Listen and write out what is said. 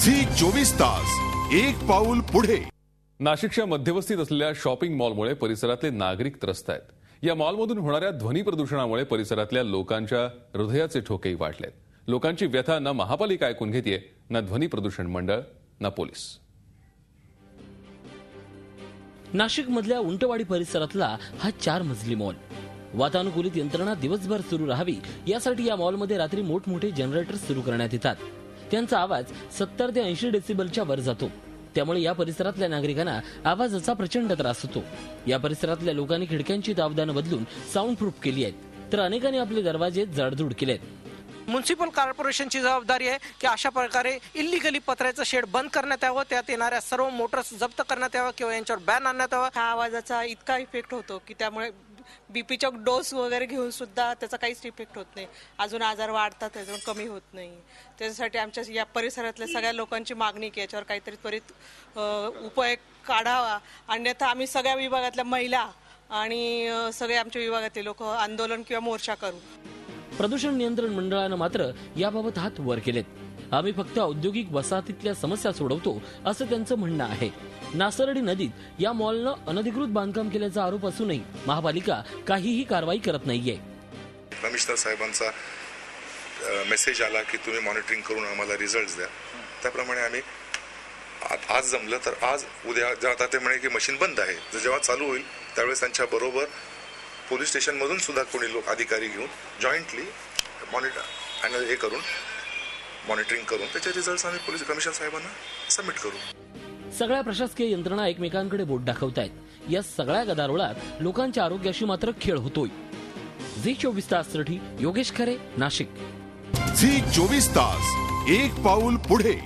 Zee 24 तास एक पाऊल पुढे। नाशिकच्या मध्यवस्तीत असलेल्या शॉपिंग मॉलमुळे परिसरातले नागरिक त्रस्त आहेत। या मॉलमधून होणाऱ्या ध्वनी प्रदूषणामुळे परिसरातल्या लोकांच्या हृदयाचे ठोकेही वाढलेत। लोकांची व्यथा न महापालिका ऐकून घेतेय, न ध्वनी प्रदूषण मंडळ, न पोलीस। नाशिकमधल्या उंटवाडी परिसरातला हा 4 मजली मॉल। वातानुकूलित यंत्रणा दिवसभर सुरू राहावी यासाठी या मॉलमध्ये रात्री मोठमोठे जनरेटर सुरू करण्यात येतात। त्यांचा आवाज 70 ते 80 डेसिबलच्या वर जातो। त्यामुळे या परिसरातल्या नागरिकांना आवाजाचा प्रचंड त्रास होतो। या परिसरातल्या लोकांनी खिडक्यांची दाबदानं बदलून साऊंड प्रूफ केली आहेत, तर अनेकांनी आपले दरवाजे जाडजूड केलेत। म्युनिसिपल कॉर्पोरेशनची जबाबदारी आहे की अशा प्रकारे इल्लीगली पत्र्याचं शेड बंद करण्यात यावं, त्यात येणाऱ्या सर्व मोटर्स जप्त करण्यात यावं किंवा यांच्यावर बॅन आणण्यात यावं। हा आवाजाचा इतका इफेक्ट होतो की त्यामुळे बीपीचा डोस वगैरे घेऊन सुद्धा त्याचा काहीच इफेक्ट होत नाही। अजून आजार वाढतात, अजून कमी होत नाही। त्याच्यासाठी आमच्या या परिसरातल्या सगळ्या लोकांची मागणी की याच्यावर काहीतरी त्वरित उपाय काढावा, अन्यथा आम्ही सगळ्या विभागातल्या महिला आणि सगळे आमच्या विभागातले लोक आंदोलन किंवा मोर्चा करू। प्रदूषण नियंत्रण मंडळानं मात्र याबाबत हात वर केलेत। आम्ही फक्त औद्योगिक वसाहतीतल्या समस्या सोडवतो असं त्यांचं म्हणणं आहे। नासर्डी नदीत या मॉलनं अनधिकृत बांधकाम केल्याचा आरोप असूनही महापालिका काहीही कारवाई करत नाहीये। कमिशनर साहेबांचा मेसेज आला की तुम्ही मॉनिटरिंग करून आम्हाला रिझल्ट द्या, त्याप्रमाणे आम्ही आज जमलं तर आज उद्या आता ते म्हणे की मशीन बंद आहे, जेव्हा चालू होईल त्यावेळेस त्यांच्या बरोबर पोलीस स्टेशन मधून सुद्धा कोणी लोक अधिकारी घेऊन जॉईंटली मॉनिटरिंग करून त्याचे रिझल्ट आम्ही पोलीस कमिशनर साहेबांना सबमिट करू। सगळ्या प्रशासकीय यंत्रणा एकमेकांकडे बोट दाखवतायत। या सगळ्या गदारोळात लोकांच्या आरोग्याशी मात्र खेळ होतोय। झी 24 ताससाठी योगेश खरे, नाशिक। झी 24 तास एक पाऊल पुढे।